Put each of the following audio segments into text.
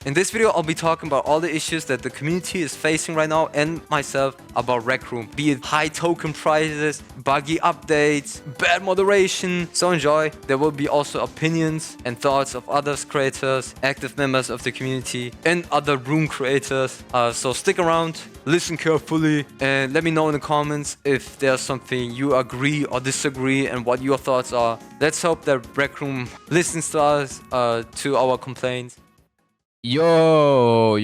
In this video, I'll be talking about all the issues that the community is facing right now and myself about RecRoom. Be it high token prices, buggy updates, bad moderation. So enjoy. There will be also opinions and thoughts of others creators, active members of the community, and other room creators. So stick around, listen carefully, and let me know in the comments if there's something you agree or disagree and what your thoughts are. Let's hope that RecRoom listens to us, to our complaints. Yo.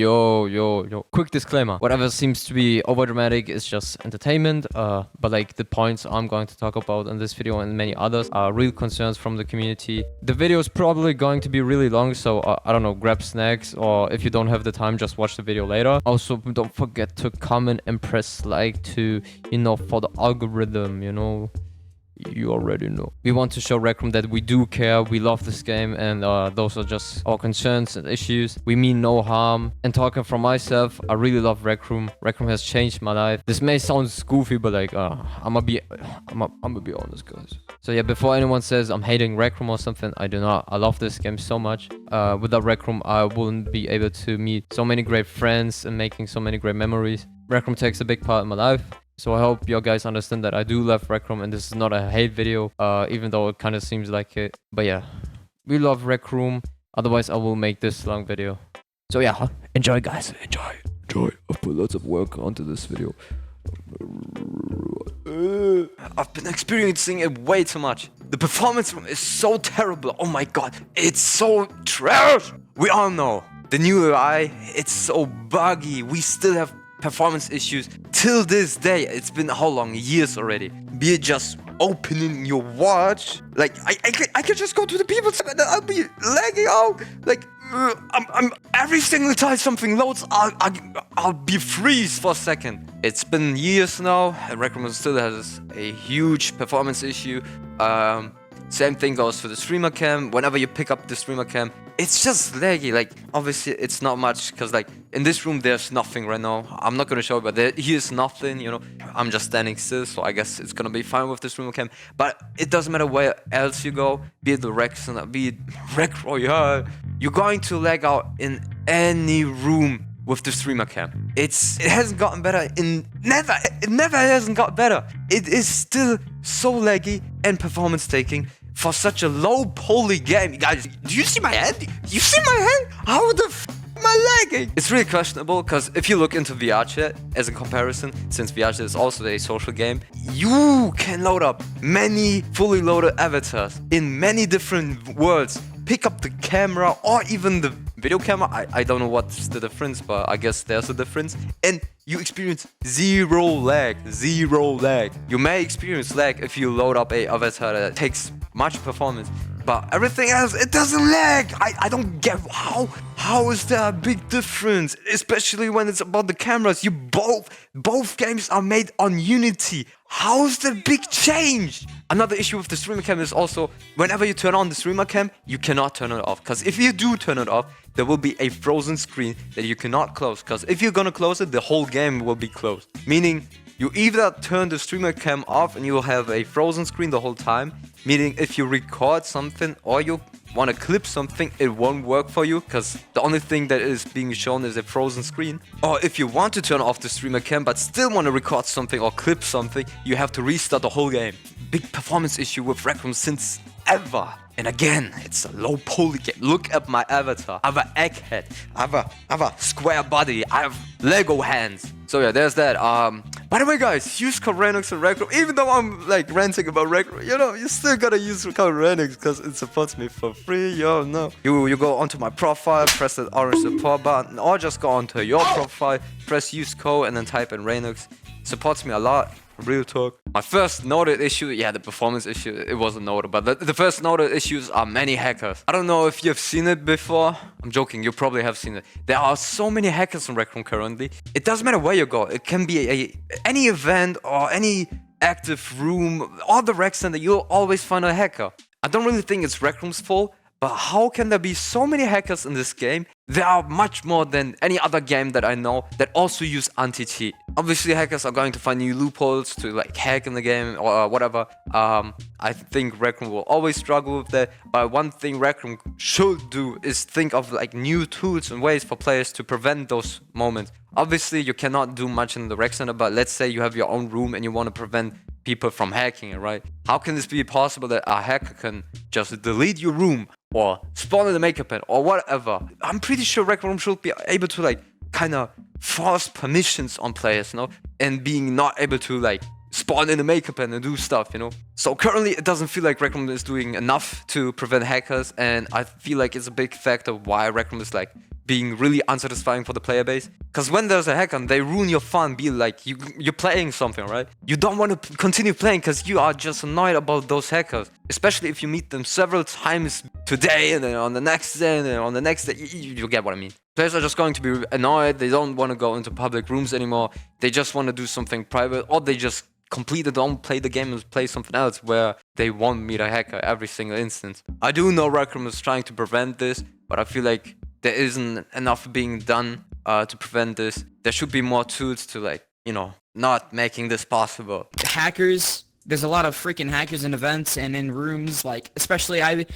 Quick disclaimer. Whatever seems to be overdramatic is just entertainment. But like the points I'm going to talk about in this video and many others are real concerns from the community. The video is probably going to be really long, so I don't know, grab snacks, or if you don't have the time, just watch the video later. Also, don't forget to comment and press like to, for the algorithm, You already know. We want to show RecRoom that we do care, we love this game, and those are just our concerns and issues. We mean no harm. And talking from myself, I really love RecRoom. RecRoom has changed my life. This may sound goofy, but like, I'm gonna be honest, guys. So yeah, before anyone says I'm hating RecRoom or something, I do not. I love this game so much. Without RecRoom, I wouldn't be able to meet so many great friends and making so many great memories. RecRoom takes a big part in my life. So I hope you guys understand that I do love RecRoom, and this is not a hate video, even though it kind of seems like it. But yeah, we love RecRoom. Otherwise, I will make this long video. So yeah, enjoy, guys. Enjoy. I've put lots of work onto this video. I've been experiencing it way too much. The performance room is so terrible. Oh my god, it's so trash. We all know the new UI, it's so buggy. We still have performance issues till this day. It's been how long? Years already. Be it just opening your watch, like I could just go to the people's and I'll be lagging out. Like I'm every single time something loads, I'll be freeze for a second. It's been years now, and RecRoom still has a huge performance issue. Same thing goes for the streamer cam. Whenever you pick up the streamer cam, it's just laggy. Like, obviously, it's not much, because, like, in this room, there's nothing right now. I'm not going to show it, but here's nothing, I'm just standing still, so I guess it's going to be fine with the streamer cam. But it doesn't matter where else you go, be it the Rex, be it Rec Royale, you're going to lag out in any room with the streamer cam. It hasn't gotten better it never hasn't got better. It is still so laggy and performance taking for such a low poly game. Guys, do you see my head? You see my head? How the f am I lagging? It's really questionable, because if you look into VR chat as a comparison, since VR chat is also a social game, you can load up many fully loaded avatars in many different worlds. Pick up the camera or even the video camera. I don't know what's the difference, but I guess there's a difference. And you experience zero lag. You may experience lag if you load up a avatar that takes much performance, but everything else, it doesn't lag. I don't get how is there a big difference, especially when it's about the cameras. Both games are made on Unity. How's the big change? Another issue with the streamer cam is also, whenever you turn on the streamer cam, you cannot turn it off, because if you do turn it off, there will be a frozen screen that you cannot close, because if you're gonna close it, the whole game will be closed. Meaning, you either turn the streamer cam off and you will have a frozen screen the whole time, meaning if you record something or you want to clip something, it won't work for you, because the only thing that is being shown is a frozen screen. Or if you want to turn off the streamer cam but still want to record something or clip something, you have to restart the whole game. Big performance issue with RecRoom since ever. And again, it's a low poly game. Look at my avatar. I have an egg head. I have a square body. I have Lego hands. So yeah, there's that. By the way, guys, use code RAINUX and RecRoom. Even though I'm like ranting about RecRoom, you still gotta use code RAINUX because it supports me for free. You go onto my profile, press that orange support button, or just go onto your profile, press use code, and then type in RAINUX. Supports me a lot. Real talk. My first noted issue, the performance issue, it wasn't noted, but the first noted issues are many hackers. I don't know if you've seen it before. I'm joking, you probably have seen it. There are so many hackers in RecRoom currently. It doesn't matter where you go. It can be any event or any active room or the rec center, you'll always find a hacker. I don't really think it's RecRoom's fault, but how can there be so many hackers in this game There are much more than any other game that I know that also use anti-cheat. Obviously, hackers are going to find new loopholes to like hack in the game or whatever. I think RecRoom will always struggle with that. But one thing RecRoom should do is think of like new tools and ways for players to prevent those moments. Obviously, you cannot do much in the rec center, but let's say you have your own room and you want to prevent people from hacking it, right? How can this be possible that a hacker can just delete your room or spawn in the makeup pen or whatever? I'm pretty sure RecRoom should be able to like kind of force permissions on players, you know, and being not able to like spawn in the makeup pen and do stuff, you know. So currently it doesn't feel like RecRoom is doing enough to prevent hackers, and I feel like it's a big factor why RecRoom is like being really unsatisfying for the player base. Because when there's a hacker, they ruin your fun. Be like, you're playing something, right? You don't want to continue playing because you are just annoyed about those hackers. Especially if you meet them several times today and then on the next day and then on the next day. You get what I mean. Players are just going to be annoyed. They don't want to go into public rooms anymore. They just want to do something private, or they just completely don't play the game and play something else where they won't meet a hacker every single instance. I do know RecRoom is trying to prevent this, but I feel like there isn't enough being done to prevent this. There should be more tools to like, you know, not making this possible. Hackers, there's a lot of freaking hackers in events and in rooms, like, especially I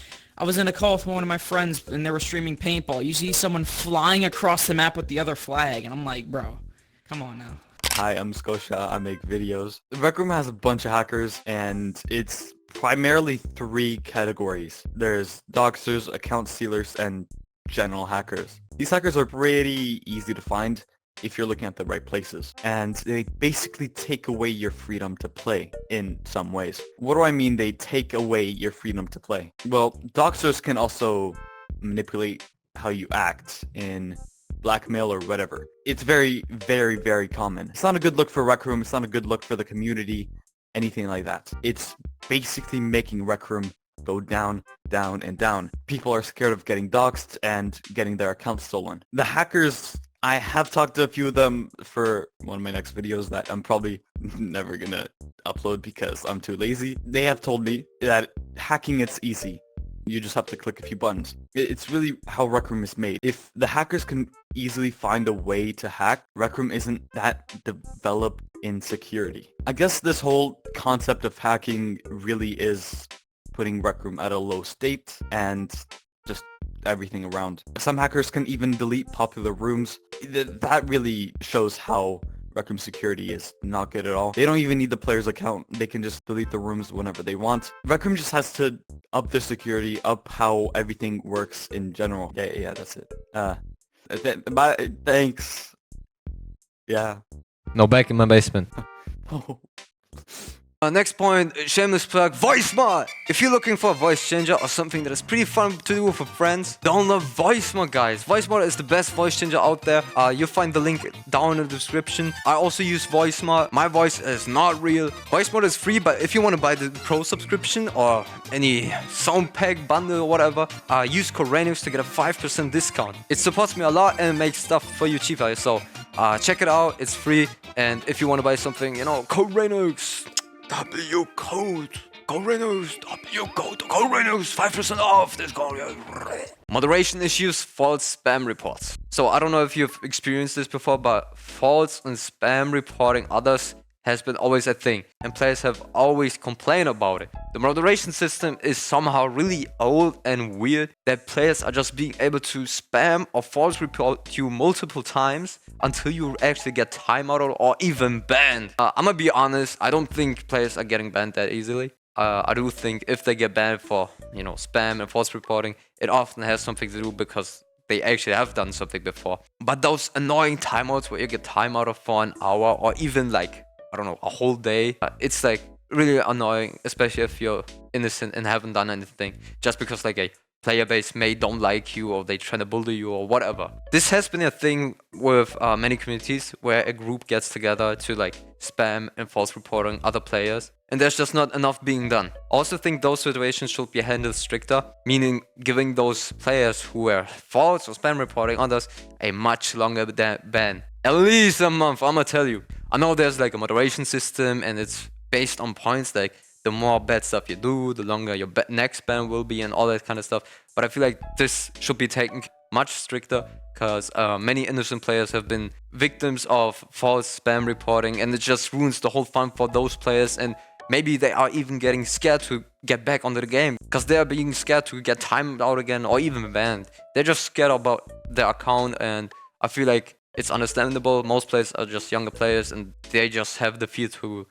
was in a call with one of my friends and they were streaming paintball. You see someone flying across the map with the other flag and I'm like, bro, come on now. Hi, I'm Scotia. I make videos. RecRoom has a bunch of hackers, and it's primarily 3 categories. There's doxers, account stealers, and general hackers. These hackers are pretty easy to find if you're looking at the right places, and they basically take away your freedom to play in some ways. What do I mean they take away your freedom to play? Well, doxers can also manipulate how you act in blackmail or whatever. It's very, very, very common. It's not a good look for RecRoom. It's not a good look for the community, anything like that. It's basically making RecRoom go down, down, and down. People are scared of getting doxxed and getting their accounts stolen. The hackers, I have talked to a few of them for one of my next videos that I'm probably never gonna upload because I'm too lazy. They have told me that hacking, it's easy. You just have to click a few buttons. It's really how RecRoom is made. If the hackers can easily find a way to hack, RecRoom isn't that developed in security. I guess this whole concept of hacking really is putting RecRoom at a low state and just everything around. Some hackers can even delete popular rooms. That really shows how RecRoom security is not good at all. They don't even need the player's account. They can just delete the rooms whenever they want. RecRoom just has to up their security, up how everything works in general. Yeah, that's it. Thanks. Yeah. No, back in my basement. Oh. Next point, shameless plug, Voicemod! If you're looking for a voice changer or something that is pretty fun to do with your friends, download Voicemod, guys. Voicemod is the best voice changer out there. You'll find the link down in the description. I also use Voicemod. My voice is not real. Voicemod is free, but if you want to buy the pro subscription or any sound pack bundle or whatever, use code RAINUX to get a 5% discount. It supports me a lot and makes stuff for you cheaper, so check it out. It's free, and if you want to buy something, you know, code RAINUX. Code RAINUX, 5% off this code. Moderation issues, false spam reports. So I don't know if you've experienced this before, but false and spam reporting others has been always a thing, and players have always complained about it. The moderation system is somehow really old and weird that players are just being able to spam or false report you multiple times until you actually get timeout or even banned. I'm gonna be honest, I don't think players are getting banned that easily. I do think if they get banned for, you know, spam and false reporting, it often has something to do because they actually have done something before. But those annoying timeouts where you get timeout for an hour or even like, I don't know, a whole day, it's like really annoying, especially if you're innocent and haven't done anything, just because like a player base may don't like you or they try to bully you or whatever. This has been a thing with many communities where a group gets together to like spam and false reporting other players, and there's just not enough being done. I also think those situations should be handled stricter, meaning giving those players who were false or spam reporting others a much longer ban. At least a month, I'ma tell you. I know there's like a moderation system and it's based on points, like the more bad stuff you do, the longer your next ban will be and all that kind of stuff. But I feel like this should be taken much stricter, because many innocent players have been victims of false spam reporting, and it just ruins the whole fun for those players. And maybe they are even getting scared to get back onto the game, because they are being scared to get timed out again or even banned. They're just scared about their account, and I feel like it's understandable. Most players are just younger players, and they just have the fear to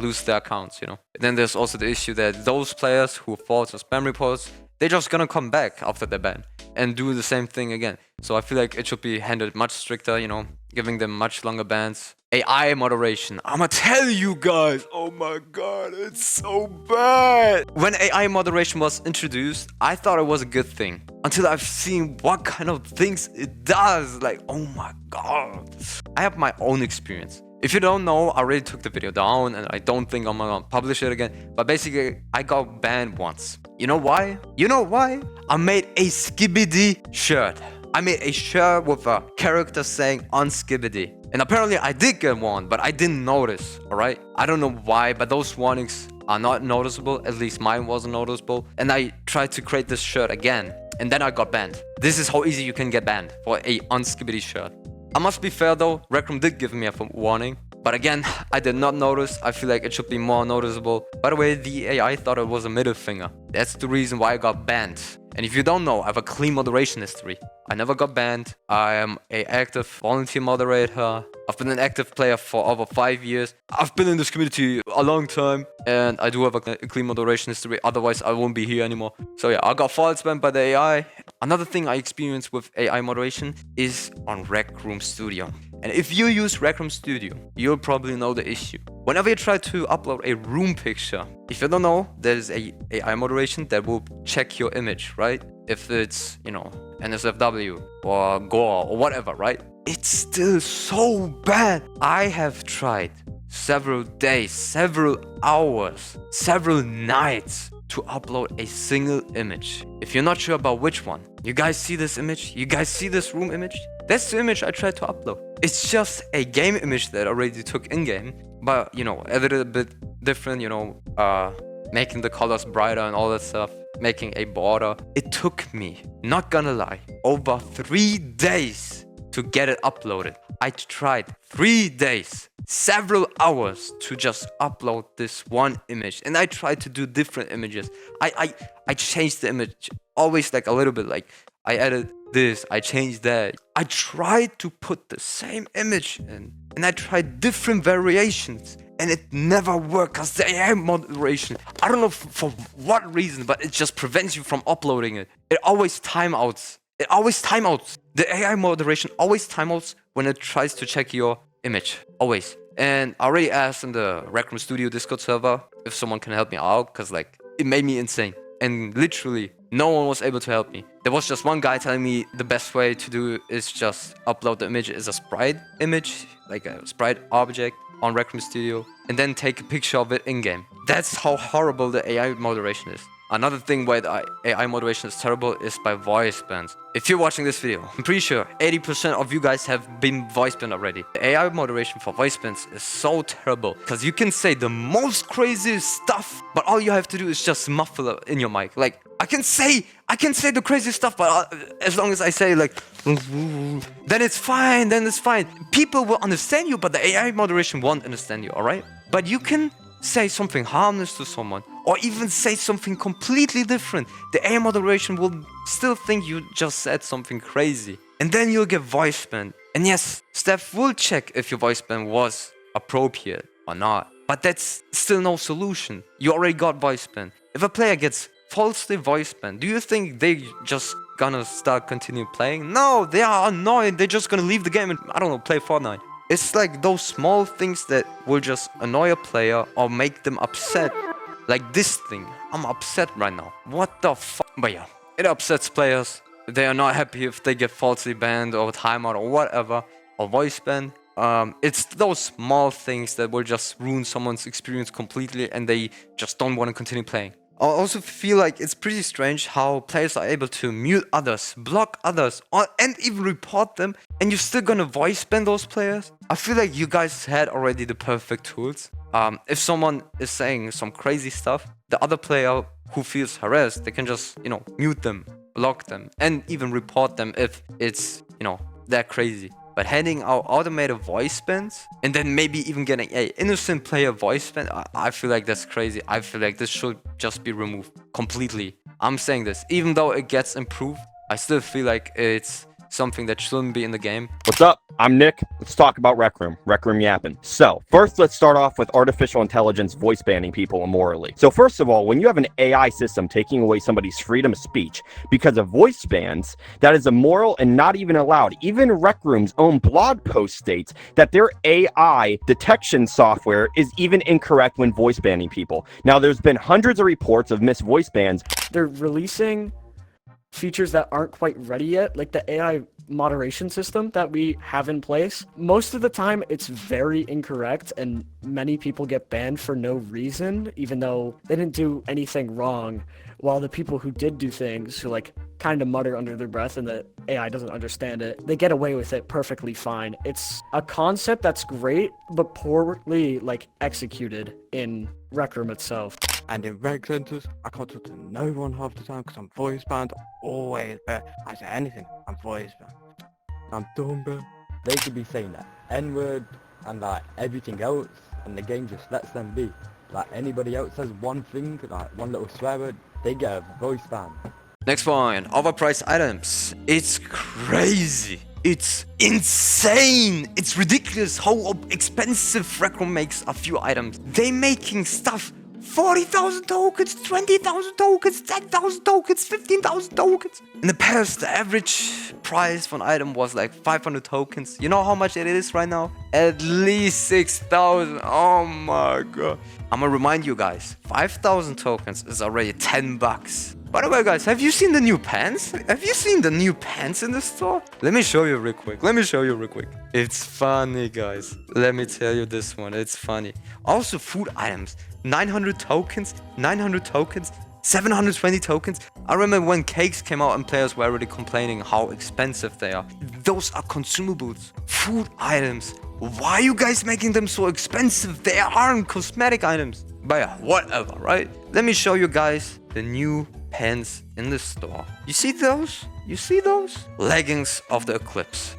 lose their accounts, you know. Then there's also the issue that those players who false or spam reports, they're just gonna come back after their ban and do the same thing again. So I feel like it should be handled much stricter, you know, giving them much longer bans. AI moderation. I'ma tell you guys, oh my god, it's so bad. When AI moderation was introduced, I thought it was a good thing. Until I've seen what kind of things it does. Like, oh my god. I have my own experience. If you don't know, I already took the video down and I don't think I'm gonna publish it again. But basically, I got banned once. You know why? You know why? I made a Skibidi shirt. I made a shirt with a character saying unskibbity. And apparently I did get one, but I didn't notice, alright? I don't know why, but those warnings are not noticeable. At least mine wasn't noticeable. And I tried to create this shirt again, and then I got banned. This is how easy you can get banned for a unskibbity shirt. I must be fair though, RecRoom did give me a warning. But again, I did not notice. I feel like it should be more noticeable. By the way, the AI thought it was a middle finger. That's the reason why I got banned. And if you don't know, I have a clean moderation history. I never got banned. I am an active volunteer moderator. I've been an active player for over 5 years. I've been in this community a long time. And I do have a clean moderation history. Otherwise, I won't be here anymore. So yeah, I got false banned by the AI. Another thing I experienced with AI moderation is on RecRoom Studio. And if you use RecRoom Studio, you'll probably know the issue. Whenever you try to upload a room picture, if you don't know, there's a AI moderation that will check your image, right? If it's, you know, NSFW or Gore or whatever, right? It's still so bad. I have tried several days, several hours, several nights to upload a single image. If you're not sure about which one, you guys see this image? You guys see this room image? That's the image I tried to upload. It's just a game image that I already took in-game, but, you know, edited a bit different, you know, making the colors brighter and all that stuff, making a border. It took me, not gonna lie, over 3 days to get it uploaded. I tried 3 days, several hours to just upload this one image. And I tried to do different images. I changed the image always like a little bit, like I added this, I changed that. I tried to put the same image in, and I tried different variations, and it never worked because the AI moderation, I don't know for what reason, but it just prevents you from uploading it. It always timeouts. It always timeouts. The AI moderation always timeouts when it tries to check your image. Always. And I already asked in the RecRoom Studio Discord server if someone can help me out, because like it made me insane. And literally, no one was able to help me. There was just one guy telling me the best way to do it is just upload the image as a sprite image, like a sprite object on RecRoom Studio, and then take a picture of it in-game. That's how horrible the AI moderation is. Another thing why the AI moderation is terrible is by voice bans. If you're watching this video, I'm pretty sure 80% of you guys have been voice banned already. The AI moderation for voice bans is so terrible because you can say the most craziest stuff, but all you have to do is just muffle it in your mic. Like, I can say the craziest stuff, but as long as I say like, then it's fine, People will understand you, but the AI moderation won't understand you, alright? But you can say something harmless to someone, or even say something completely different. The AI moderation will still think you just said something crazy. And then you'll get voice banned. And yes, staff will check if your voice ban was appropriate or not. But that's still no solution. You already got voice banned. If a player gets falsely voice banned, do you think they just gonna start continue playing? No, they are annoyed. They're just gonna leave the game and, I don't know, play Fortnite. It's like those small things that will just annoy a player or make them upset. Like this thing. I'm upset right now. What the fuck? But yeah, it upsets players. They are not happy if they get falsely banned or timeout or whatever, or voice banned. It's those small things that will just ruin someone's experience completely and they just don't want to continue playing. I also feel like it's pretty strange how players are able to mute others, block others, and even report them, and you're still gonna voice ban those players? I feel like you guys had already the perfect tools. If someone is saying some crazy stuff, the other player who feels harassed, they can just, you know, mute them. block them, and even report them if it's, you know, that crazy. But handing out automated voice spins and then maybe even getting a innocent player voice spin, I feel like that's crazy. I feel like this should just be removed completely. I'm saying this, even though it gets improved, I still feel like it's something that shouldn't be in the game. What's up? I'm Nick. Let's talk about RecRoom yapping. So, first let's start off with artificial intelligence voice banning people immorally. So first of all, when you have an AI system taking away somebody's freedom of speech because of voice bans, that is immoral and not even allowed. Even RecRoom's own blog post states that their AI detection software is even incorrect when voice banning people. Now, there's been hundreds of reports of missed voice bans. They're releasing features that aren't quite ready yet, like the AI moderation system that we have in place. Most of the time it's very incorrect and many people get banned for no reason, even though they didn't do anything wrong, while the people who did do things, who like kind of mutter under their breath and the AI doesn't understand it, they get away with it perfectly fine. It's a concept that's great but poorly like executed in RecRoom itself. And in rec centers, I can't talk to no one half the time because I'm voice banned. Always, I say anything, I'm voice banned. I'm done, bro. They could be saying that N-word and like everything else, and the game just lets them be. Like anybody else says one thing, like one little swear word, they get a voice ban. Next one, overpriced items. It's crazy. It's insane. It's ridiculous how expensive RecRoom makes a few items. They making stuff 40,000 tokens, 20,000 tokens, 10,000 tokens, 15,000 tokens. In the past, the average price for an item was like 500 tokens. You know how much it is right now? At least 6,000. Oh my god. I'm gonna remind you guys, 5,000 tokens is already 10 bucks. By the way, guys, have you seen the new pants? Have you seen the new pants in the store? Let me show you real quick. It's funny, guys. Let me tell you this one. It's funny. Also, food items. 900 tokens, 720 tokens. I remember when cakes came out and players were already complaining how expensive they are. Those are consumables. Food items. Why are you guys making them so expensive? They aren't cosmetic items. But yeah, whatever, right? Let me show you guys the new pants in the store. You see those? Leggings of the Eclipse.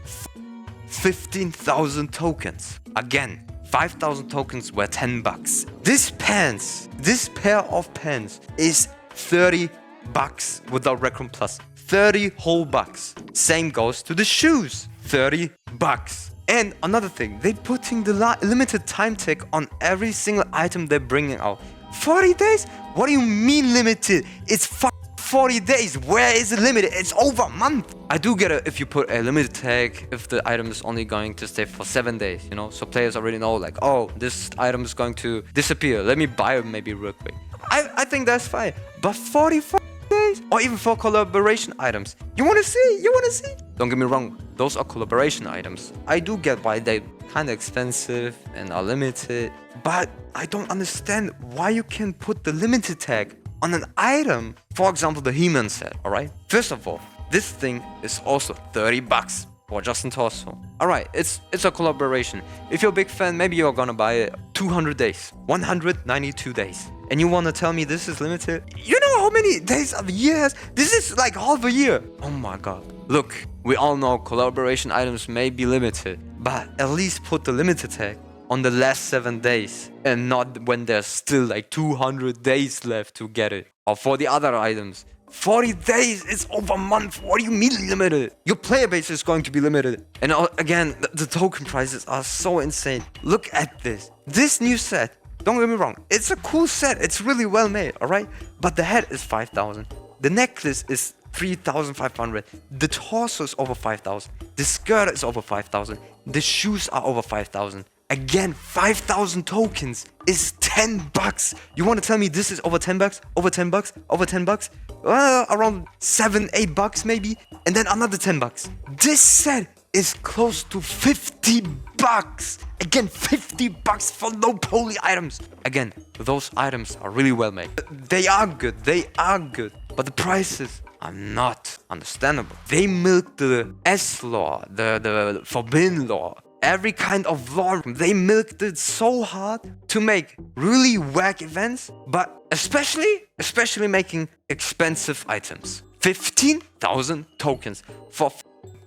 15,000 tokens. Again, 5,000 tokens were 10 bucks. This pair of pants is 30 bucks without RecRoom Plus. 30 whole bucks. Same goes to the shoes. 30 bucks. And another thing, they're putting the limited time tag on every single item they're bringing out. 40 days? What do you mean limited? It's 40 days. Where is it limited? It's over a month. I do get it if you put a limited tag, if the item is only going to stay for 7 days, you know? So players already know like, oh, this item is going to disappear. Let me buy it maybe real quick. I think that's fine. But 45 days? Or even for collaboration items. You wanna see? Don't get me wrong. Those are collaboration items. I do get why they're kind of expensive and are limited. But I don't understand why you can put the limited tag on an item. For example, the He-Man set, alright? First of all, this thing is also 30 bucks for Justin Torso. Alright, it's a collaboration. If you're a big fan, maybe you're gonna buy it 200 days, 192 days. And you wanna tell me this is limited? You know how many days of years? This is like half a year. Oh my god. Look, we all know collaboration items may be limited, but at least put the limited tag on the last 7 days and not when there's still like 200 days left to get it. Or for the other items. 40 days, it's over a month. What do you mean limited? Your player base is going to be limited. And again, the token prices are so insane. Look at this. This new set, don't get me wrong, it's a cool set. It's really well made, alright? But the head is 5,000. The necklace is 3,500. The torso is over 5,000. The skirt is over 5,000. The shoes are over 5,000. Again, 5,000 tokens is 10 bucks. You want to tell me this is over 10 bucks? Over 10 bucks? Over 10 bucks? Around 7, 8 bucks maybe? And then another 10 bucks. This set is close to 50 bucks. Again, 50 bucks for low poly items. Again, those items are really well made. They are good. But the prices are not understandable. They milk the S law, the forbidden law. Every kind of law, they milked it so hard to make really whack events, but especially making expensive items. 15,000 tokens for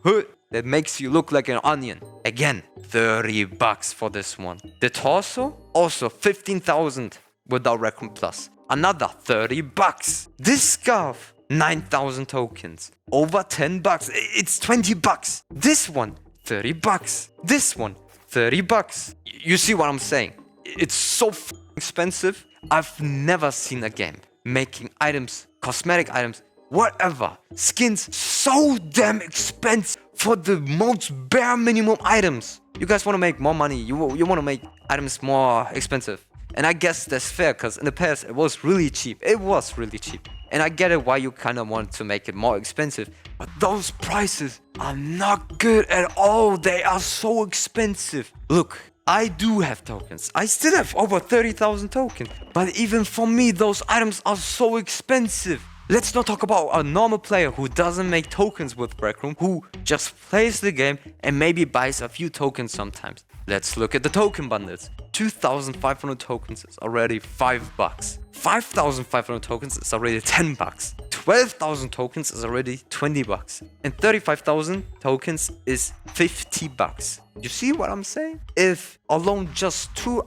hood that makes you look like an onion. Again, $30 for this one. The torso, also 15,000 without RecRoom Plus. Another $30. This scarf, 9,000 tokens. Over $10. It's $20. This one, $30. This one, $30. You see what I'm saying? It's so expensive. I've never seen a game making items, cosmetic items, whatever, skins so damn expensive for the most bare minimum items. You guys want to make more money. You want to make items more expensive. And I guess that's fair, because in the past it was really cheap. It was really cheap. And I get it why you kind of want to make it more expensive. But those prices are not good at all. They are so expensive. Look, I do have tokens. I still have over 30,000 tokens. But even for me, those items are so expensive. Let's not talk about a normal player who doesn't make tokens with RecRoom, who just plays the game and maybe buys a few tokens sometimes. Let's look at the token bundles. 2,500 tokens is already $5. 5,500 tokens is already $10. 12,000 tokens is already $20. And 35,000 tokens is $50. You see what I'm saying? If alone just two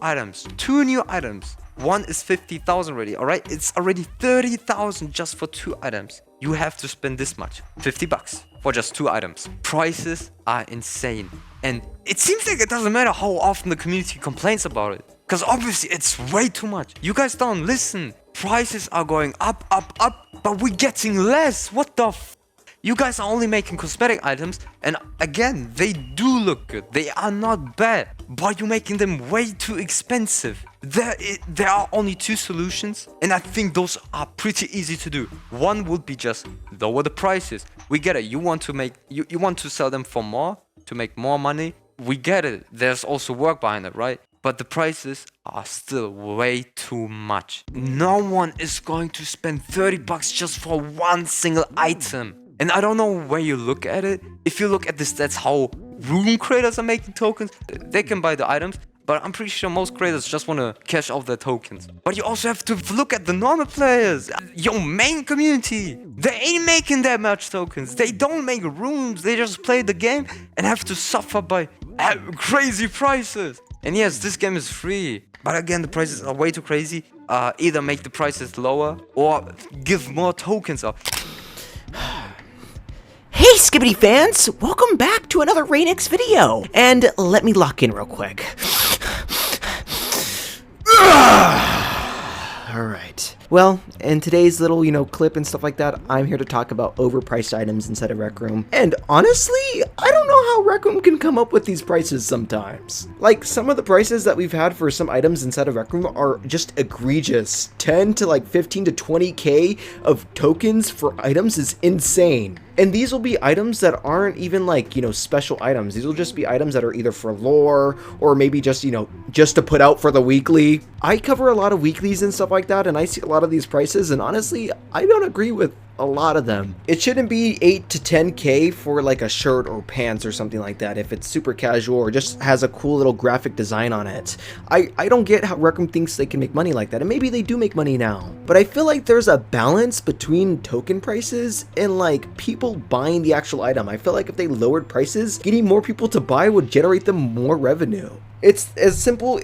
new items, one is 50,000 already, alright? It's already 30,000 just for two items. You have to spend this much, $50 for just two items. Prices are insane. And it seems like it doesn't matter how often the community complains about it. Because obviously it's way too much. You guys don't listen. Prices are going up, but we're getting less. What the f? You guys are only making cosmetic items, and again, they do look good. They are not bad, but you're making them way too expensive. There are only two solutions, and I think those are pretty easy to do. One would be just lower the prices. We get it. You want to sell them for more, to make more money. We get it. There's also work behind it, right? But the prices are still way too much. No one is going to spend $30 just for one single item. And I don't know where you look at it. If you look at the stats, how room creators are making tokens, they can buy the items. But I'm pretty sure most creators just want to cash out their tokens. But you also have to look at the normal players. Your main community. They ain't making that much tokens. They don't make rooms. They just play the game and have to suffer by crazy prices. And yes, this game is free. But again, the prices are way too crazy. Either make the prices lower or give more tokens up. Hey Skibbity fans, welcome back to another RAINUX video. And let me lock in real quick. Alright. Well, in today's little, clip and stuff like that, I'm here to talk about overpriced items inside of RecRoom. And honestly, I don't know how RecRoom can come up with these prices sometimes. Like, some of the prices that we've had for some items inside of RecRoom are just egregious. 10 to like 15 to 20k of tokens for items is insane. And these will be items that aren't even like, special items. These will just be items that are either for lore or maybe just, just to put out for the weekly. I cover a lot of weeklies and stuff like that, and I see a lot of these prices, and honestly, I don't agree with a lot of them. It shouldn't be 8 to 10k for like a shirt or pants or something like that if it's super casual or just has a cool little graphic design on it. I don't get how RecRoom thinks they can make money like that, and maybe they do make money now. But I feel like there's a balance between token prices and like people buying the actual item. I feel like if they lowered prices, getting more people to buy would generate them more revenue. It's the simple,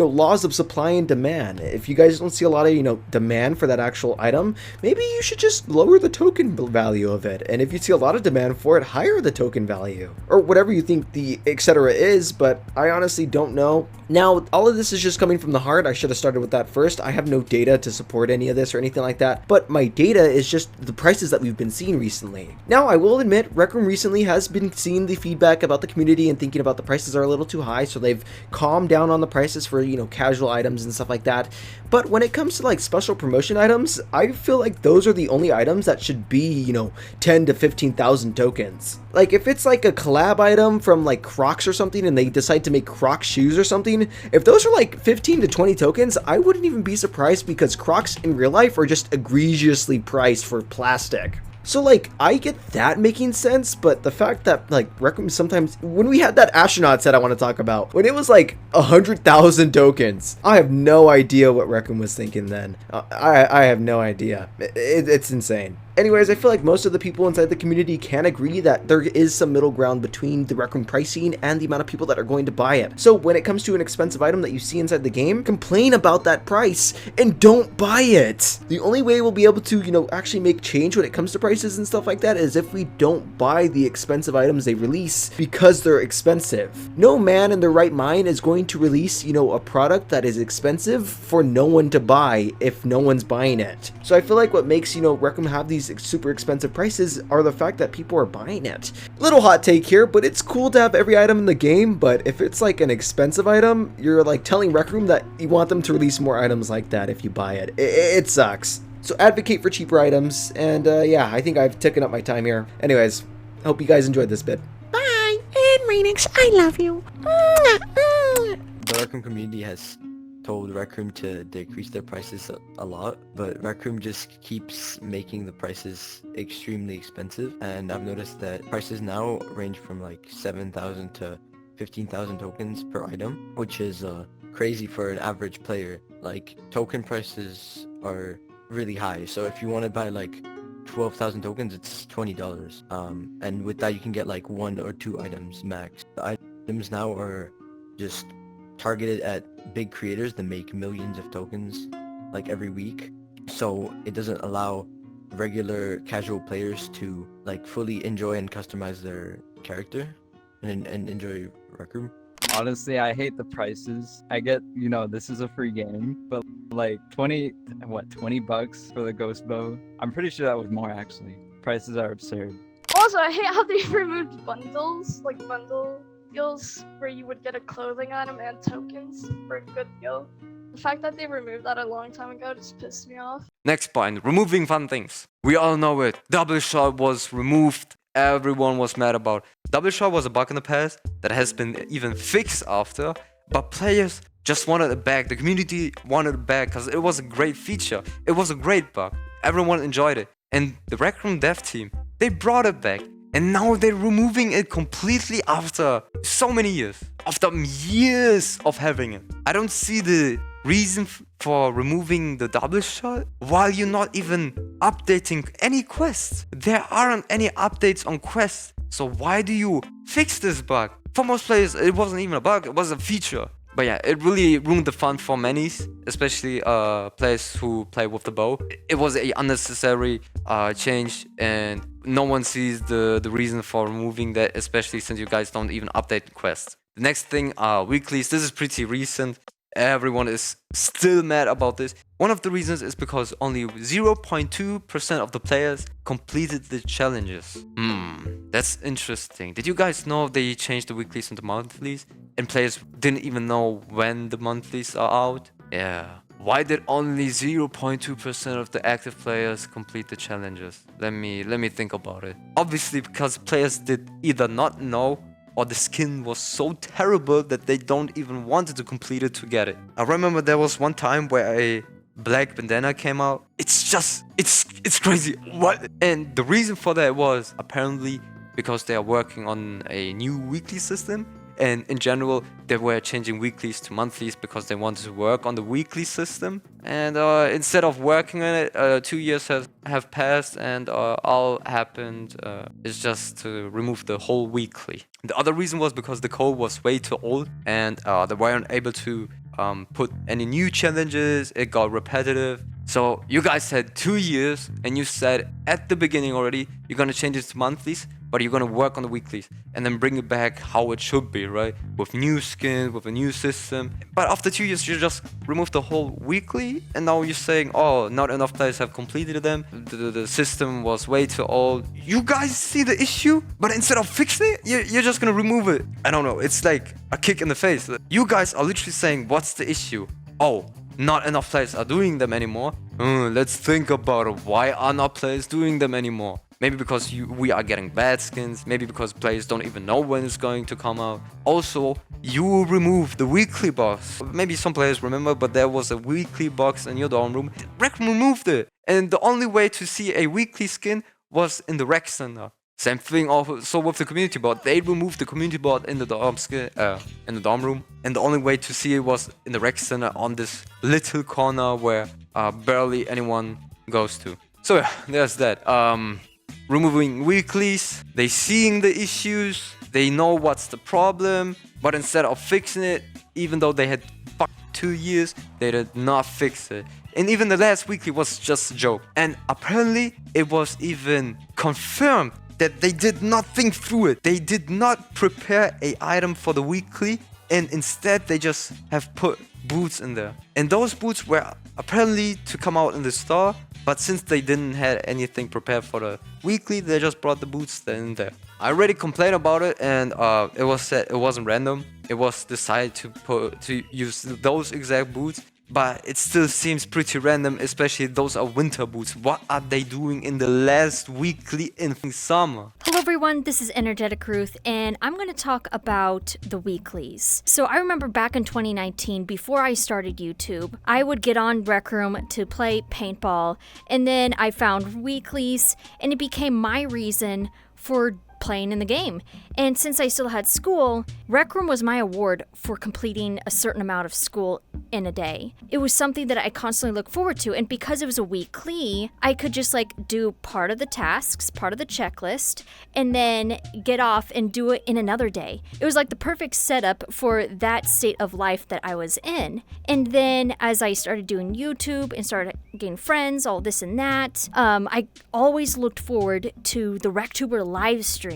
laws of supply and demand. If you guys don't see a lot of, demand for that actual item, maybe you should just lower the token value of it. And if you see a lot of demand for it, higher the token value. Or whatever you think the etc. is, but I honestly don't know. Now, all of this is just coming from the heart. I should have started with that first. I have no data to support any of this or anything like that, but my data is just the prices that we've been seeing recently. Now, I will admit, RecRoom recently has been seeing the feedback about the community and thinking about the prices are a little too high, so they've calmed down on the prices for, casual items and stuff like that. But when it comes to like special promotion items, I feel like those are the only items that should be, 10 to 15,000 tokens. Like if it's like a collab item from like Crocs or something and they decide to make Crocs shoes or something, if those are like 15 to 20 tokens, I wouldn't even be surprised because Crocs in real life are just egregiously priced for plastic. So like, I get that making sense, but the fact that like RecRoom sometimes, when we had that astronaut set I want to talk about, when it was like 100,000 tokens, I have no idea what RecRoom was thinking then. I have no idea. It's insane. Anyways, I feel like most of the people inside the community can agree that there is some middle ground between the RecRoom pricing and the amount of people that are going to buy it. So when it comes to an expensive item that you see inside the game, complain about that price and don't buy it. The only way we'll be able to, actually make change when it comes to prices and stuff like that is if we don't buy the expensive items they release because they're expensive. No man in their right mind is going to release, a product that is expensive for no one to buy if no one's buying it. So I feel like what makes, RecRoom have these super expensive prices are the fact that people are buying it. Little hot take here, but it's cool to have every item in the game, but if it's like an expensive item, you're like telling RecRoom that you want them to release more items like that if you buy it. It sucks. So advocate for cheaper items, and yeah, I think I've taken up my time here. Anyways, hope you guys enjoyed this bit. Bye, and RAINUX, I love you. The RecRoom community has told RecRoom to decrease their prices a lot, but RecRoom just keeps making the prices extremely expensive, and I've noticed that prices now range from like 7,000 to 15,000 tokens per item, which is crazy for an average player. Like, token prices are really high, so if you want to buy like 12,000 tokens, it's $20, and with that you can get like 1 or 2 items max. The items now are just targeted at big creators that make millions of tokens like every week, so it doesn't allow regular casual players to like fully enjoy and customize their character and enjoy RecRoom. Honestly, I hate the prices. I get, this is a free game, but like 20 bucks for the ghost bow? I'm pretty sure that was more actually. Prices are absurd. Also, I hate how they removed bundles, like bundle deals where you would get a clothing item and tokens for a good deal. The fact that they removed that a long time ago just pissed me off. Next point, removing fun things. We all know it. Double shot was removed. Everyone was mad about. Double shot was a bug in the past that has been even fixed after, but players just wanted it back. The community wanted it back because it was a great feature. It was a great bug. Everyone enjoyed it. And the RecRoom dev team, they brought it back. And now they're removing it completely after so many years. After years of having it. I don't see the reason for removing the double shot while you're not even updating any quests. There aren't any updates on quests. So why do you fix this bug? For most players, it wasn't even a bug, it was a feature. But yeah, it really ruined the fun for many, especially players who play with the bow. It was an unnecessary change, and no one sees the reason for removing that, especially since you guys don't even update quests. The next thing are weeklies. This is pretty recent. Everyone is still mad about this. One of the reasons is because only 0.2% of the players completed the challenges. That's interesting. Did you guys know they changed the weeklies into monthlies? And players didn't even know when the monthlies are out? Yeah. Why did only 0.2% of the active players complete the challenges? Let me think about it. Obviously because players did either not know or the skin was so terrible that they don't even wanted to complete it to get it. I remember there was one time where a black bandana came out. It's crazy. What? And the reason for that was apparently because they are working on a new weekly system. And in general, they were changing weeklies to monthlies because they wanted to work on the weekly system. And instead of working on it, 2 years have passed, and all happened is just to remove the whole weekly. The other reason was because the code was way too old, and they weren't able to put any new challenges. It got repetitive. So you guys had 2 years, and you said at the beginning already you're gonna change it to monthlies, but you're gonna work on the weeklies and then bring it back how it should be, right? With new skins, with a new system. But after 2 years, you just removed the whole weekly, and now you're saying, oh, not enough players have completed them. The system was way too old. You guys see the issue, but instead of fixing it, you're just gonna remove it. I don't know. It's like a kick in the face. You guys are literally saying, what's the issue? Oh, not enough players are doing them anymore. Let's think about it. Why are not players doing them anymore? Maybe because we are getting bad skins. Maybe because players don't even know when it's going to come out. Also, you removed the weekly box. Maybe some players remember, but there was a weekly box in your dorm room. RecRoom removed it. And the only way to see a weekly skin was in the rec center. Same thing also with the community board. They removed the community board in the dorm room. And the only way to see it was in the rec center on this little corner where barely anyone goes to. So yeah, there's that. Removing weeklies, they seeing the issues, they know what's the problem, but instead of fixing it, even though they had 2 years, they did not fix it. And even the last weekly was just a joke. And apparently it was even confirmed that they did not think through it. They did not prepare a item for the weekly, and instead they just have put boots in there. And those boots were apparently to come out in the store, but since they didn't have anything prepared for the weekly, they just brought the boots in there. I already complained about it, and it was said it wasn't random. It was decided to use those exact boots, but it still seems pretty random, especially those are winter boots. What are they doing in the last weekly in summer? Hello everyone, this is Energetic Ruth, and I'm going to talk about the weeklies. So I remember back in 2019, before I started YouTube, I would get on RecRoom to play paintball, and then I found weeklies, and it became my reason for playing in the game. And since I still had school, RecRoom was my award for completing a certain amount of school in a day. It was something that I constantly looked forward to, and because it was a weekly, I could just do part of the tasks, part of the checklist, and then get off and do it in another day. It was like the perfect setup for that state of life that I was in. And then as I started doing YouTube and started getting friends, all this and that, I always looked forward to the RecTuber live streams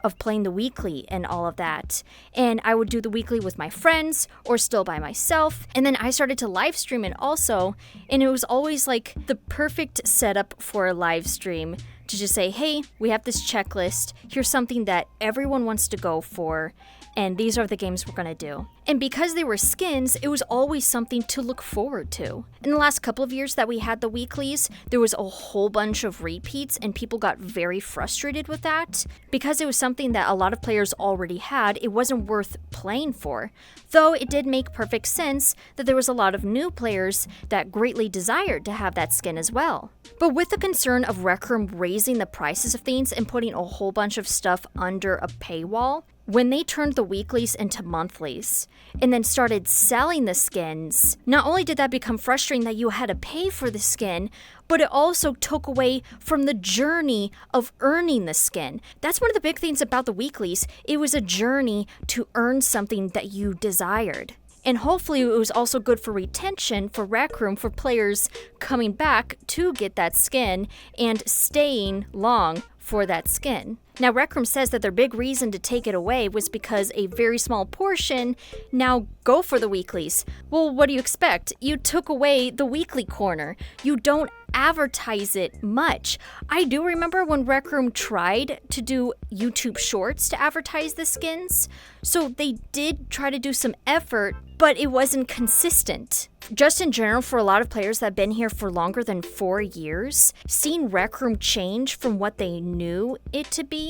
of playing the weekly and all of that. And I would do the weekly with my friends or still by myself. And then I started to live stream it also. And it was always like the perfect setup for a live stream to just say, hey, we have this checklist. Here's something that everyone wants to go for. And these are the games we're gonna do. And because they were skins, it was always something to look forward to. In the last couple of years that we had the weeklies, there was a whole bunch of repeats and people got very frustrated with that. Because it was something that a lot of players already had, it wasn't worth playing for. Though it did make perfect sense that there was a lot of new players that greatly desired to have that skin as well. But with the concern of RecRoom raising the prices of things and putting a whole bunch of stuff under a paywall, when they turned the weeklies into monthlies and then started selling the skins, not only did that become frustrating that you had to pay for the skin, but it also took away from the journey of earning the skin. That's one of the big things about the weeklies. It was a journey to earn something that you desired. And hopefully it was also good for retention for RecRoom, for players coming back to get that skin and staying long for that skin. Now, RecRoom says that their big reason to take it away was because a very small portion now go for the weeklies. Well, what do you expect? You took away the weekly corner. You don't advertise it much. I do remember when RecRoom tried to do YouTube Shorts to advertise the skins, so they did try to do some effort, but it wasn't consistent. Just in general, for a lot of players that have been here for longer than 4 years, seeing RecRoom change from what they knew it to be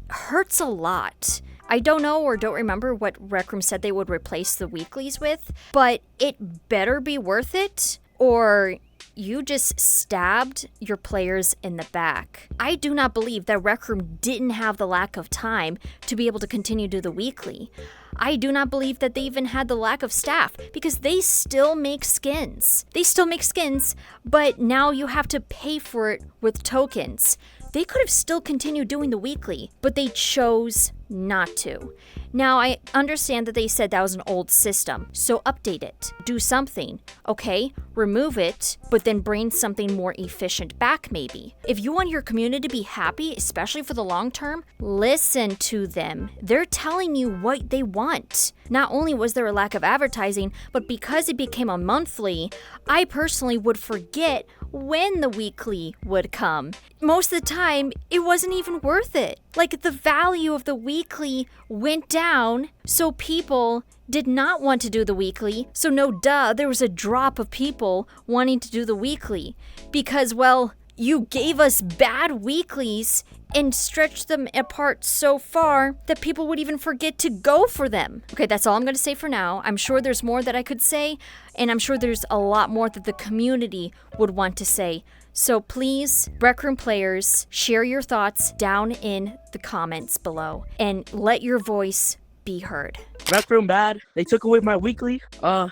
hurts a lot. I don't know or don't remember what RecRoom said they would replace the weeklies with, but it better be worth it, or you just stabbed your players in the back. I do not believe that RecRoom didn't have the lack of time to be able to continue to do the weekly. I do not believe that they even had the lack of staff, because they still make skins. They still make skins, but now you have to pay for it with tokens. They could have still continued doing the weekly, but they chose not to. Now, I understand that they said that was an old system, so update it. Do something, okay? Remove it, but then bring something more efficient back maybe. If you want your community to be happy, especially for the long term, listen to them. They're telling you what they want. Not only was there a lack of advertising, but because it became a monthly, I personally would forget when the weekly would come. Most of the time, it wasn't even worth it. Like, the value of the weekly went down, so people did not want to do the weekly. So no duh, there was a drop of people wanting to do the weekly. Because, well, you gave us bad weeklies and stretched them apart so far that people would even forget to go for them. Okay, that's all I'm going to say for now. I'm sure there's more that I could say, and I'm sure there's a lot more that the community would want to say. So please, RecRoom players, share your thoughts down in the comments below and let your voice be heard. RecRoom bad. They took away my weekly. I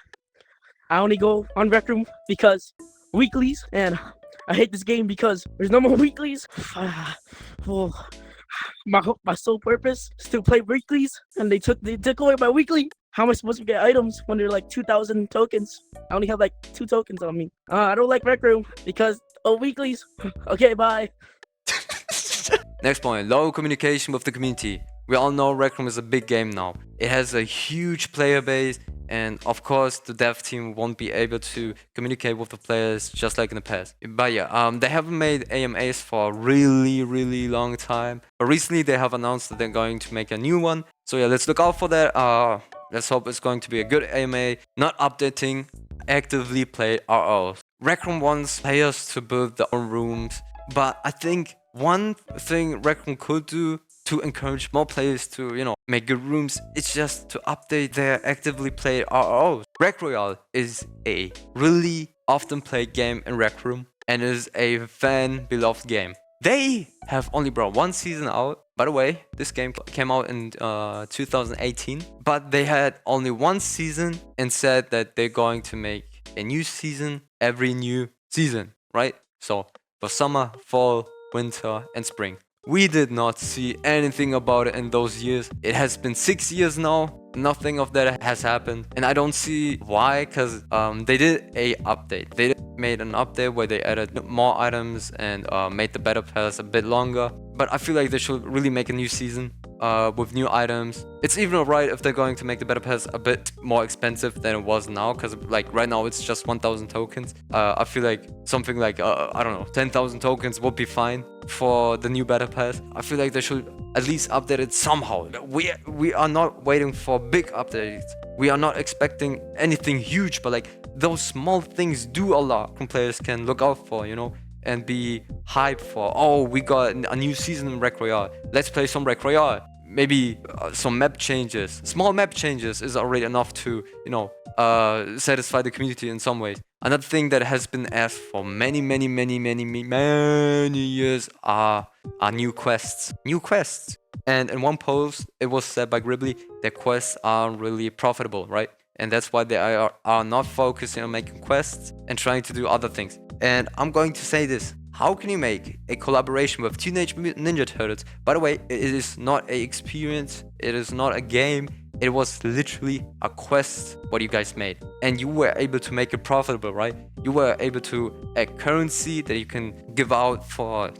only go on RecRoom because weeklies, and I hate this game because there's no more weeklies. Oh, my sole purpose is to play weeklies, and they took away my weekly. How am I supposed to get items when they're like 2,000 tokens? I only have like 2 tokens on me. I don't like RecRoom because weeklies. Okay, bye. Next point, low communication with the community. We all know RecRoom is a big game now. It has a huge player base, and of course the dev team won't be able to communicate with the players just like in the past. But yeah, they haven't made AMAs for a really long time. But recently they have announced that they're going to make a new one. So yeah, let's look out for that. Let's hope it's going to be a good AMA, not updating actively played RROs. RecRoom wants players to build their own rooms, but I think one thing RecRoom could do to encourage more players to, make good rooms, it's just to update their actively played RROs. Rec Royale is a really often played game in RecRoom and is a fan beloved game. They have only brought one season out. By the way, this game came out in 2018, but they had only one season and said that they're going to make a new season every new season, right? So for summer, fall, winter, and spring. We did not see anything about it in those years. It has been 6 years now. Nothing of that has happened. And I don't see why, because they did a update. They made an update where they added more items and made the battle pass a bit longer. But I feel like they should really make a new season with new items. It's even alright if they're going to make the battle pass a bit more expensive than it was now, because like right now it's just 1,000 tokens. I feel like something like, I don't know, 10,000 tokens would be fine for the new battle pass. I feel like they should at least update it somehow. We are not waiting for big updates. We are not expecting anything huge, but like those small things do a lot. Players can look out for, and be hyped for. Oh, we got a new season in Rec Royale. Let's play some Rec Royale. Maybe some map changes. Small map changes is already enough to, satisfy the community in some ways. Another thing that has been asked for many years are new quests. New quests. And in one post, it was said by Gribbly that quests aren't really profitable, right? And that's why they are not focusing on making quests and trying to do other things. And I'm going to say this. How can you make a collaboration with Teenage Mutant Ninja Turtles? By the way, it is not an experience. It is not a game. It was literally a quest what you guys made. And you were able to make it profitable, right? You were able to a currency that you can give out for,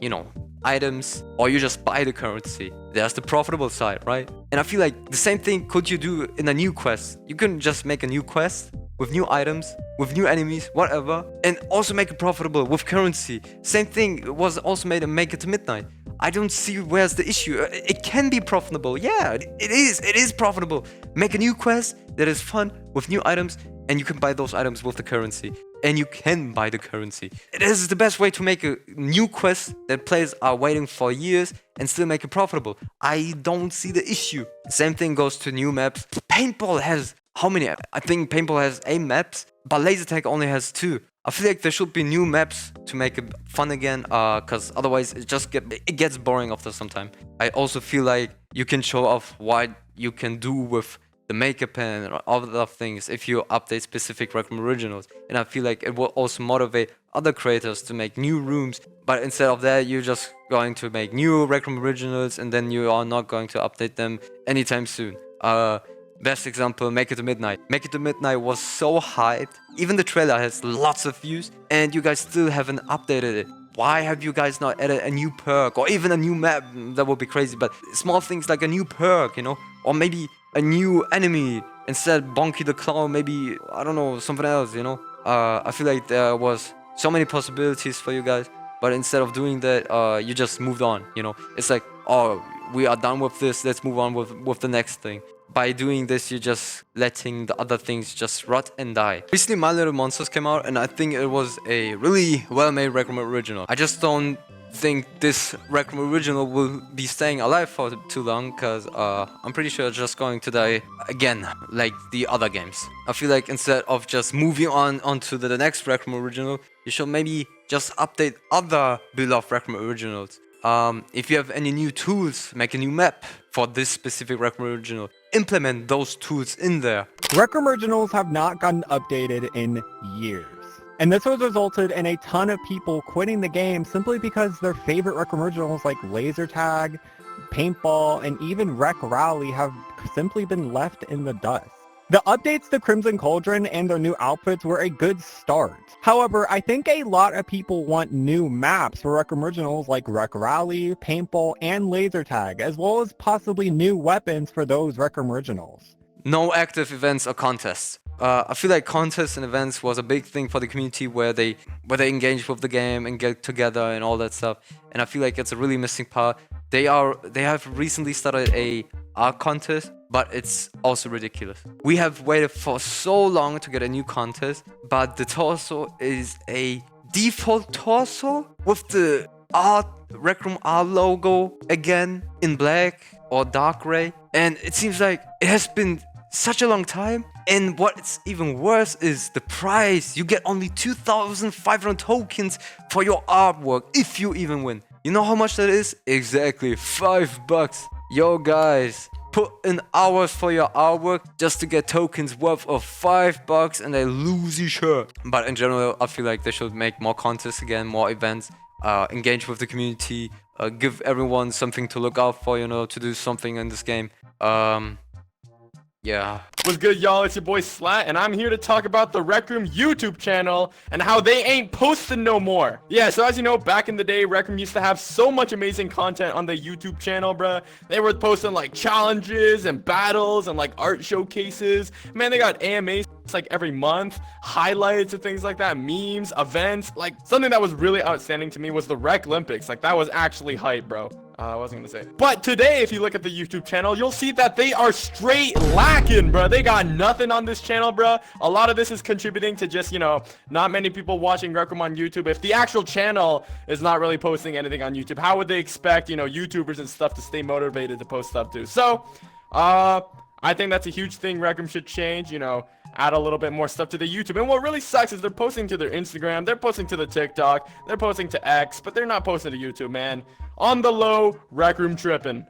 items, or you just buy the currency. There's the profitable side, right? And I feel like the same thing could you do in a new quest. You can just make a new quest with new items, with new enemies, whatever, and also make it profitable with currency. Same thing was also made in Make It to Midnight. I don't see where's the issue. It can be profitable. Yeah, it is profitable. Make a new quest that is fun with new items, and you can buy those items with the currency. And you can buy the currency. This is the best way to make a new quest that players are waiting for years and still make it profitable. I don't see the issue. Same thing goes to new maps. Paintball has how many? I think Paintball has 8 maps, but Laser Tag only has 2. I feel like there should be new maps to make it fun again, because otherwise it gets boring after some time. I also feel like you can show off what you can do with the makeup pen and other things if you update specific RecRoom originals. And I feel like it will also motivate other creators to make new rooms, but instead of that you're just going to make new RecRoom originals and then you are not going to update them anytime soon. Best example, Make It to Midnight. Make It to Midnight was so hyped. Even the trailer has lots of views and you guys still haven't updated it. Why have you guys not added a new perk or even a new map? That would be crazy, but small things like a new perk, or maybe a new enemy instead Bonky the Clown, maybe, I don't know, something else, I feel like there was so many possibilities for you guys, but instead of doing that, you just moved on, It's like, oh, we are done with this, let's move on with the next thing. By doing this, you're just letting the other things just rot and die. Recently, My Little Monsters came out, and I think it was a really well-made RecRoom original. I just don't think this RecRoom original will be staying alive for too long, because I'm pretty sure it's just going to die again, like the other games. I feel like instead of just moving onto the next RecRoom original, you should maybe just update other beloved RecRoom originals. If you have any new tools, make a new map for this specific RecRoom original. Implement those tools in there. RecRoom originals have not gotten updated in years. And this has resulted in a ton of people quitting the game simply because their favorite Rec originals like Laser Tag, Paintball, and even Rec Rally have simply been left in the dust. The updates to Crimson Cauldron and their new outputs were a good start. However, I think a lot of people want new maps for Rec originals like Rec Rally, Paintball, and Laser Tag, as well as possibly new weapons for those Rec originals. No active events or contests. I feel like contests and events was a big thing for the community where they engage with the game and get together and all that stuff. And I feel like it's a really missing part. They have recently started a art contest, but it's also ridiculous. We have waited for so long to get a new contest, but the torso is a default torso with the RecRoom R logo again in black or dark gray. And it seems like it has been such a long time. And what's even worse is the price. You get only 2,500 tokens for your artwork if you even win. You know how much that is? Exactly $5. Yo guys, put in hours for your artwork just to get tokens worth of $5 and a loosey shirt. But in general, I feel like they should make more contests again, more events, engage with the community, give everyone something to look out for, you know, to do something in this game. Yeah. What's good, y'all? It's your boy Slat, and I'm here to talk about the RecRoom YouTube channel and how they ain't posting no more. Yeah, so as you know, back in the day, RecRoom used to have so much amazing content on the YouTube channel, bruh. They were posting like challenges and battles and like art showcases. Man, they got AMAs like every month, highlights and things like that, memes, events. Like something that was really outstanding to me was the Rec Olympics. Like that was actually hype, bro. I wasn't gonna say. But today, if you look at the YouTube channel, you'll see that they are straight lacking, bro. They got nothing on this channel, bro. A lot of this is contributing to just, you know, not many people watching RecRoom on YouTube. If the actual channel is not really posting anything on YouTube, how would they expect, you know, YouTubers and stuff to stay motivated to post stuff too? So, I think that's a huge thing RecRoom should change, you know, add a little bit more stuff to the YouTube. And what really sucks is they're posting to their Instagram, they're posting to the TikTok, they're posting to X, but they're not posting to YouTube, man. On the low, RecRoom tripping.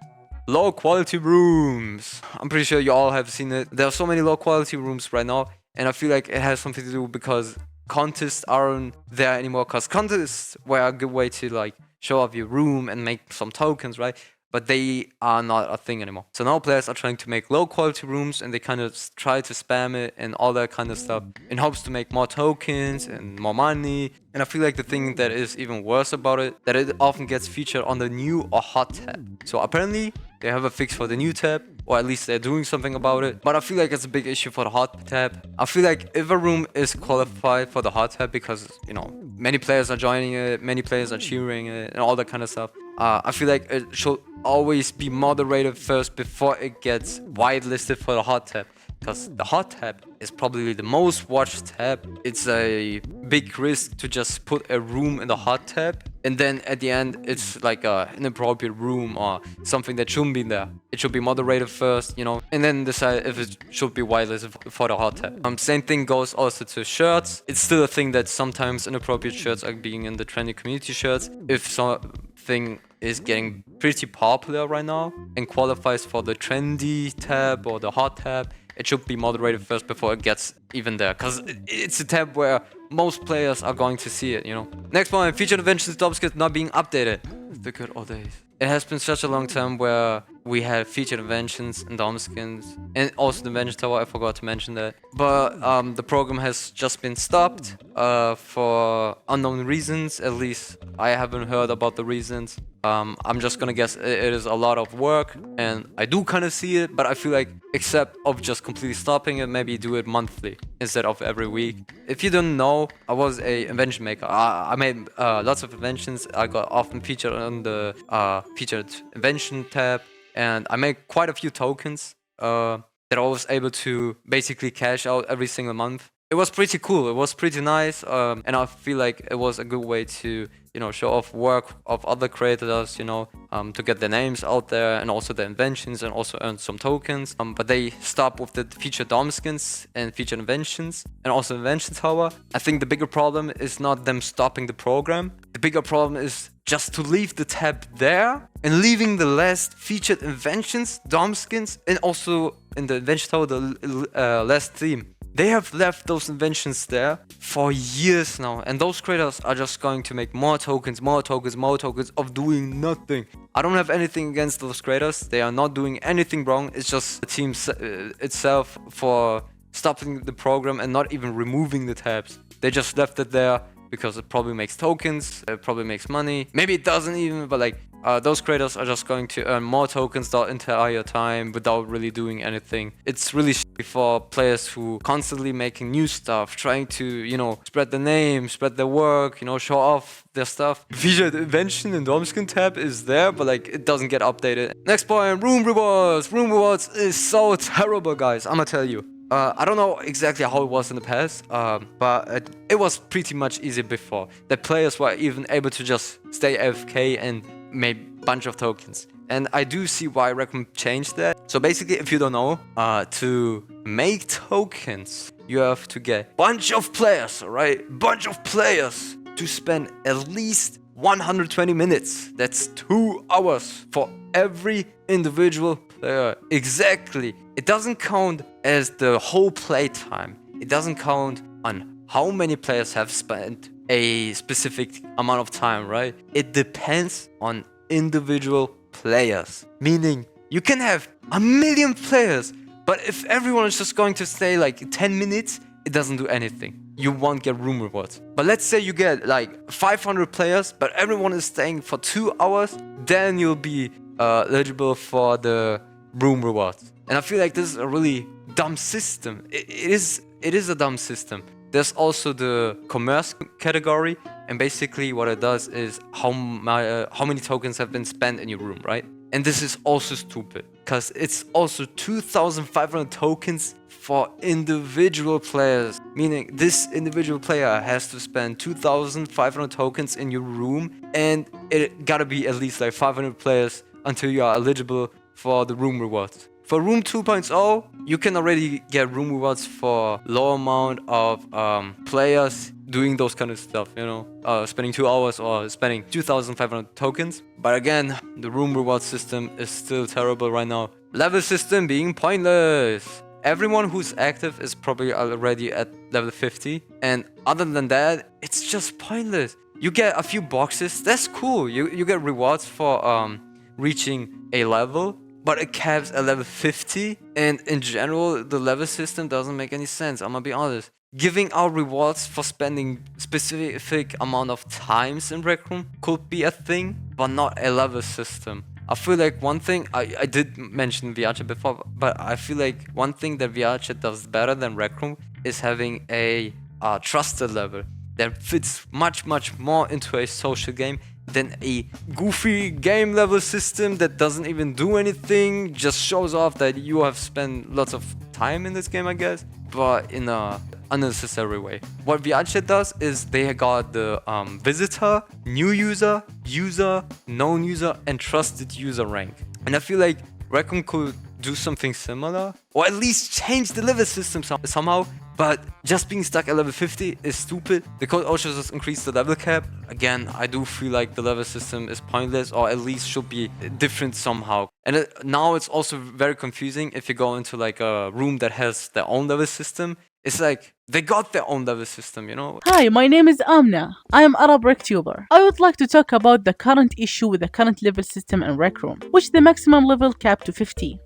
Low quality rooms. I'm pretty sure you all have seen it. There are so many low quality rooms right now, and I feel like it has something to do because contests aren't there anymore. Because contests were a good way to like show off your room and make some tokens, right? But they are not a thing anymore. So now players are trying to make low quality rooms and they kind of try to spam it and all that kind of stuff in hopes to make more tokens and more money. And I feel like the thing that is even worse about it, that it often gets featured on the new or hot tab. So apparently they have a fix for the new tab, or at least they're doing something about it. But I feel like it's a big issue for the hot tab. I feel like if a room is qualified for the hot tab because, you know, many players are joining it, many players are cheering it and all that kind of stuff, I feel like it should always be moderated first before it gets whitelisted for the hot tab. Because the hot tab is probably the most watched tab. It's a big risk to just put a room in the hot tab and then at the end it's like a inappropriate room or something that shouldn't be there. It should be moderated first, you know, and then decide if it should be whitelisted for the hot tab. Same thing goes also to shirts. It's still a thing that sometimes inappropriate shirts are being in the trendy community shirts. If something is getting pretty popular right now and qualifies for the trendy tab or the hot tab, it should be moderated first before it gets even there, because it's a tab where most players are going to see it, you know. Next one, featured Inventions Dormskins not being updated. The good old days. It has been such a long time where we had featured Inventions and Dormskins and also the Invention Tower, I forgot to mention that. But the program has just been stopped for unknown reasons, at least I haven't heard about the reasons. I'm just gonna guess it is a lot of work and I do kind of see it, but I feel like except of just completely stopping it, maybe do it monthly instead of every week. If you don't know, I was a invention maker. I made lots of inventions. I got often featured on the featured invention tab, and I made quite a few tokens that I was able to basically cash out every single month. It was pretty cool. It was pretty nice, and I feel like it was a good way to, you know, show off work of other creators, you know, to get their names out there and also their inventions and also earn some tokens. But they stopped with the featured Dormskins and featured Inventions and also Invention Tower. I think the bigger problem is not them stopping the program. The bigger problem is just to leave the tab there and leaving the last featured Inventions, Dormskins, and also in the Invention Tower, the last theme. They have left those inventions there for years now, and those creators are just going to make more tokens of doing nothing. I don't have anything against those creators. They are not doing anything wrong. It's just the team itself for stopping the program and not even removing the tabs. They just left it there because it probably makes tokens, it probably makes money. Maybe it doesn't even, but like those creators are just going to earn more tokens the entire time without really doing anything. It's really shitty for players who constantly making new stuff, trying to, you know, spread the name, spread their work, you know, show off their stuff. Featured invention in Dormskins tab is there, but like it doesn't get updated. Next point, room rewards. Room rewards is so terrible, guys. I'ma tell you. I don't know exactly how it was in the past, but it was pretty much easy before. The players were even able to just stay AFK and made a bunch of tokens. And I do see why RecRoom changed that. So basically, if you don't know, to make tokens, you have to get bunch of players, alright? Bunch of players to spend at least 120 minutes. That's 2 hours for every individual player. Exactly. It doesn't count as the whole playtime. It doesn't count on how many players have spent a specific amount of time, right? It depends on individual players. Meaning, you can have 1 million players, but if everyone is just going to stay like 10 minutes, it doesn't do anything. You won't get room rewards. But let's say you get like 500 players, but everyone is staying for 2 hours, then you'll be eligible for the room rewards. And I feel like this is a really dumb system. It is a dumb system. There's also the commerce category, and basically what it does is how many tokens have been spent in your room, right? And this is also stupid, because it's also 2,500 tokens for individual players. Meaning this individual player has to spend 2,500 tokens in your room, and it gotta be at least like 500 players until you are eligible for the room rewards. For Room 2.0, you can already get room rewards for low amount of players doing those kind of stuff, you know, spending 2 hours or spending 2,500 tokens. But again, the room reward system is still terrible right now. Level system being pointless. Everyone who's active is probably already at level 50. And other than that, it's just pointless. You get a few boxes, that's cool. You get rewards for reaching a level, but it caps at level 50, and in general, the level system doesn't make any sense, I'm gonna be honest. Giving out rewards for spending specific amount of times in RecRoom could be a thing, but not a level system. I feel like one thing, I did mention VRChat before, but I feel like one thing that VRChat does better than RecRoom is having a trusted level that fits much more into a social game than a goofy game level system that doesn't even do anything, just shows off that you have spent lots of time in this game, I guess, but in a unnecessary way. What VRChat does is they got the visitor, new user, known user, and trusted user rank. And I feel like RecRoom could do something similar, or at least change the level system somehow. But just being stuck at level 50 is stupid. The code also just increased the level cap. Again, I do feel like the level system is pointless, or at least should be different somehow. And now it's also very confusing if you go into like a room that has their own level system. It's like they got their own level system, you know? Hi, my name is Amna. I am Arab RecTuber. I would like to talk about the current issue with the current level system in RecRoom, which the maximum level capped to 50.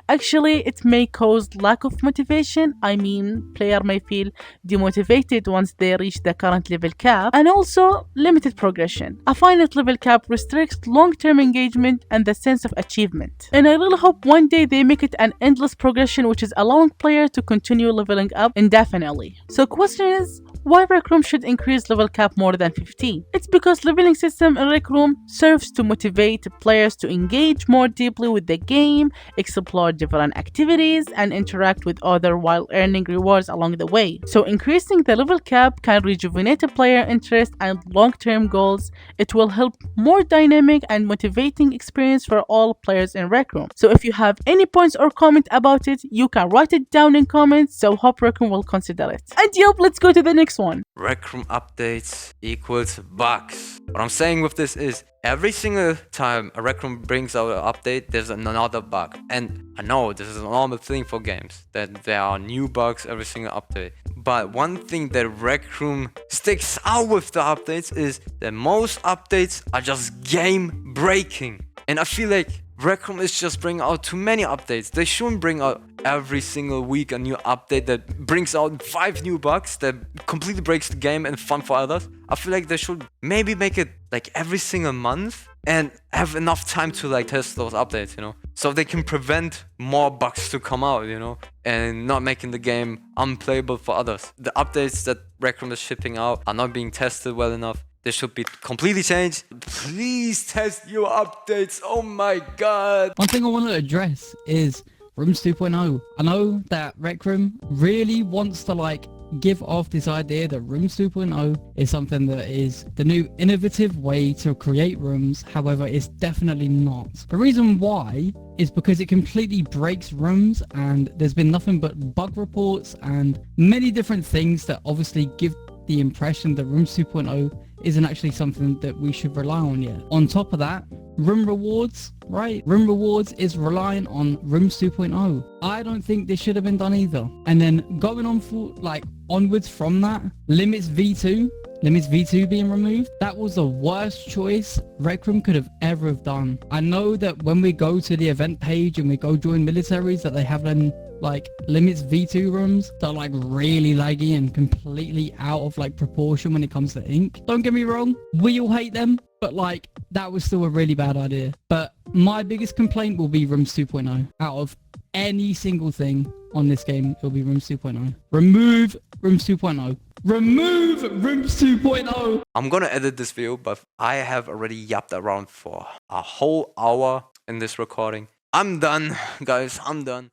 Actually, it may cause lack of motivation. I mean, player may feel demotivated once they reach the current level cap, and also limited progression. A finite level cap restricts long-term engagement and the sense of achievement. And I really hope one day they make it an endless progression, which is allowing players to continue leveling up indefinitely. So question is, why RecRoom should increase level cap more than 50? It's because leveling system in RecRoom serves to motivate players to engage more deeply with the game, explore different activities, and interact with others while earning rewards along the way. So increasing the level cap can rejuvenate a player interest and long-term goals. It will help more dynamic and motivating experience for all players in RecRoom. So if you have any points or comment about it, you can write it down in comments, so hope RecRoom will consider it. And yup, let's go to the next next one. Rec Room updates equals bugs. What I'm saying with this is every single time a Rec Room brings out an update, there's another bug. And I know this is a normal thing for games, that there are new bugs every single update. But one thing that Rec Room sticks out with the updates is that most updates are just game breaking. And I feel like Rec Room is just bringing out too many updates. They shouldn't bring out every single week a new update that brings out 5 new bugs that completely breaks the game and fun for others. I feel like they should maybe make it like every single month and have enough time to like test those updates, you know, so they can prevent more bugs to come out, you know, and not making the game unplayable for others. The updates that Rec Room is shipping out are not being tested well enough. They should be completely changed. Please test your updates. Oh my god. One thing I want to address is Rooms 2.0. I know that Rec Room really wants to like give off this idea that Rooms 2.0 is something that is the new innovative way to create rooms. However, it's definitely not. The reason why is because it completely breaks rooms, and there's been nothing but bug reports and many different things that obviously give the impression that Rooms 2.0 isn't actually something that we should rely on yet. On top of that, room rewards, right? Room rewards is relying on Rooms 2.0. I don't think this should have been done either. And then going on for like onwards from that, Limits V2 being removed, that was the worst choice Rec Room could have ever have done. I know that when we go to the event page and we go join militaries, that they have then like Limits V2 rooms that are like really laggy and completely out of like proportion when it comes to ink. Don't get me wrong, we all hate them, but like that was still a really bad idea. But my biggest complaint will be Rooms 2.0. Out of any single thing on this game, it'll be Rooms 2.0. Remove Rooms 2.0. Remove Rooms 2.0. I'm gonna edit this video, but I have already yapped around for a whole hour in this recording. I'm done, guys, I'm done.